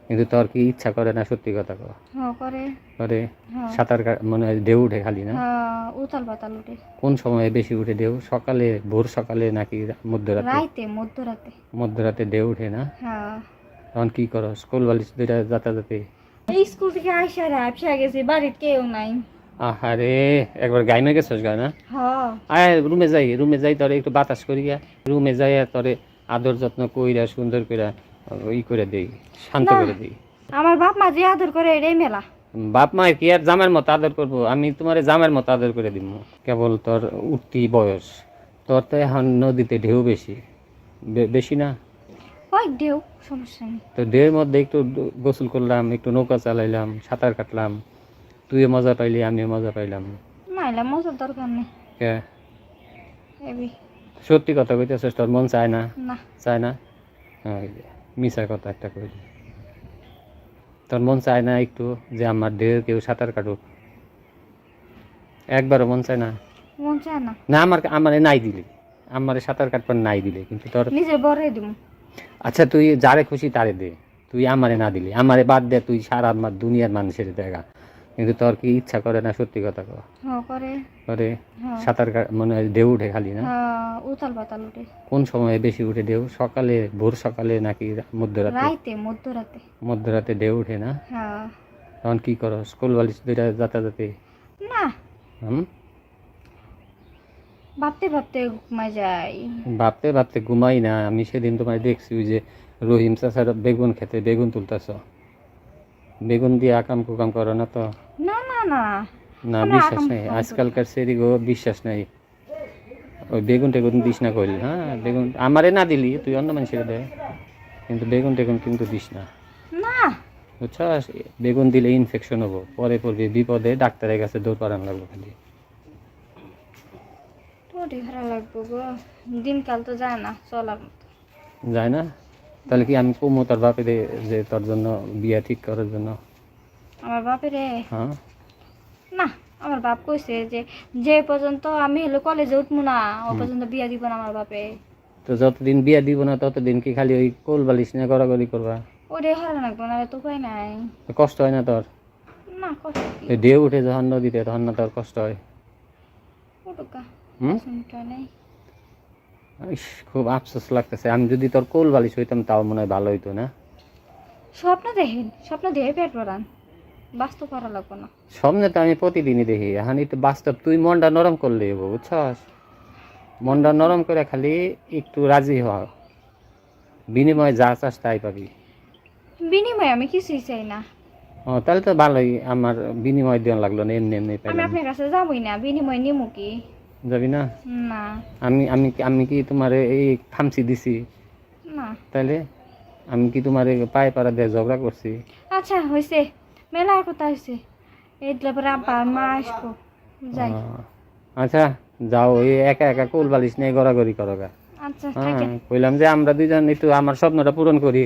কিন্তু তোর কি ইচ্ছা করে না সত্যি কথা কও? করে। করে। হ্যাঁ। সাঁতার মনে হয় ঢেউ উঠে খালি না? উতাল পাতাল উঠে। কোন সময়ে বেশি উঠে ঢেউ? সকালে, ভোর সকালে নাকি মধ্যরাতে? রাইতে, মধ্যরাতে। মধ্যরাতে ঢেউ উঠে না? হ্যাঁ। তখন কি করো? স্কুল বালিশ দুইটা যাতাযাতে? এই স্কুল থেকে আইসা গেছি, বাড়ির কেউ নাই। আহারে, একবার গাইমে গেছিস গা না? হ্যাঁ। আয় রুমে যাই তোরে একটু বাতাস করিয়া, রুমে যাই তোরে আদর যত্ন কইরা সুন্দর কইরা ই করে দেই, শান্ত না। করে দেই। আমার বাপ মা যে আদর করে এটাই মেলা। বাপ মা কি আর জামার মতো আদর করবো? আমি তোমার জামার মতো আদর করে দিব। কেবল তোর উঠতি বয়স, তোর তো এখন নদীতে ঢেউ বেশি, বেশি না? হয় ঢেউ, সমস্যা নেই। তো ঢেউর মধ্যে একটু গোসল করলাম, একটু নৌকা চালাইলাম, সাঁতার কাটলাম, তুইও মজা পাইলি, আমিও মজা পাইলাম। না এলা মজার দরকার নেই। কে? এবি। সত্যি কথা কইতেছিস? তোর মন চায় না? না। চায় না? মিশা কথা একটা কইলি। তোর মন চায় না একটু যে আমার ঢেউ কেউ সাঁতার কাটুক? একবারও মন চায় না? মন চায় না। না, আমারে নাই দিলে, আমারে সাঁতার কাটবার নাই দিলে, কিন্তু তোর নিজে বড়ই দিব। আচ্ছা তুই যারে খুশি তারে দে, তুই আমারে না দিলি, আমারে বাদ দে, তুই সারা দুনিয়ার মানুষের দেখা, কিন্তু তোর কি ইচ্ছা করে না সত্যি কথা কও? করে। করে। হ্যাঁ। সাঁতার মনে হয় ঢেউ উঠে খালি না? উতাল পাতাল উঠে। কোন সময়ে বেশি উঠে ঢেউ? সকালে, ভোর সকালে নাকি মধ্যরাতে? রাইতে, মধ্যরাতে। মধ্যরাতে ঢেউ উঠে না? হ্যাঁ। তখন কি করো? স্কুল বালিশ দুইটা যাতাযাতে? না। হুম। ভাবতে ভাবতে ঘুমাই যাই। ভাবতে ভাবতে ঘুমাই না? আমি সেদিন তোমায় দেখছি ওই যে রহিম চাচার বেগুন খেতে, বেগুন তুলতেছ, বেগুন দিয়ে আকাম কুকাম করো না তো? না না না। না, আমরা বিশ্বাস আকাম নেই কুকাম আজকালকার সেদিগো, বিশ্বাস নেই। ওই বেগুন টেগুন দিস না কইল, হ্যাঁ বেগুন আমারে না দিলি, তুই অন্য মানুষের দে, কিন্তু বেগুন টেগুন কিন্তু দিস না, না। বুঝছস? বেগুন দিলে ইনফেকশন হবো, পরে পড়বি বিপদে, ডাক্তারের কাছে দৌড় পাড়ান লাগবো খালি। তোরই খারাপ লাগবো গো, দিনকাল তো যায় না চলার মতো। যায় না? তাহলে কি আমি কমো তোর বাপে যে তোর জন্য বিয়া ঠিক করার জন্য? আমার বাপেরে? হ্যাঁ। না, আমার বাপ কইছে যে যে পর্যন্ত আমি হলো কলেজে উঠবো না ও পর্যন্ত বিয়া দিব না আমার বাপে। তো যতদিন বিয়া দিব না ততদিন কি খালি ওই কোল বালিশ নিয়ে গড়াগড়ি করবা? ওটাই হারা লাগবো না, তো উপায় নাই। কষ্ট হয় না তোর? না কষ্ট কি? ওই ঢেউ উঠে যখন নদীতে তখন না তোর কষ্ট হয়? ওটুকা। হুম। নেই। ইস, খুব আফসোস লাগতেছে, আমি যদি তোর কোল বালিশ হইতাম তাও মনে হয় ভালো হইতো না? স্বপ্ন দেখেন, স্বপ্ন দেখে পেট ভরান, বাস্তব করা লাগবো না। সামনে তো আমি প্রতিদিনই দেখি, এখন একটু বাস্তব, তুই মনটা নরম করলে হবো, বুঝছস? মনটা নরম করে খালি একটু রাজি হ, বিনিময়ে যা চাস তাই পাবি। বিনিময়ে আমি কিছুই চাই না। ও তাহলে তো ভালোই, আমার বিনিময় দেওয়া লাগলো না, এমনি এমনি আমি পাইলাম। আপনার কাছে যাবই না, বিনিময়ে নিমু কি? যাবি না? না। আমি আমি আমি কি তোমার এই খামচি দিছি? না। তাইলে আমি কি তোমার পায়ে পাড়া দিয়ে ঝগড়া করছি? আচ্ছা হয়েছে, মেলা কথা হয়েছে, এইগুলো পরে আব্বা মা আসবো, যাই। আচ্ছা যাও, এই একা একা কোল বালিশ নিয়ে গড়াগড়ি করো গা। আচ্ছা হ্যাঁ, থাকে। কইলাম যে আমরা দুইজন একটু আমার স্বপ্নটা পূরণ করি।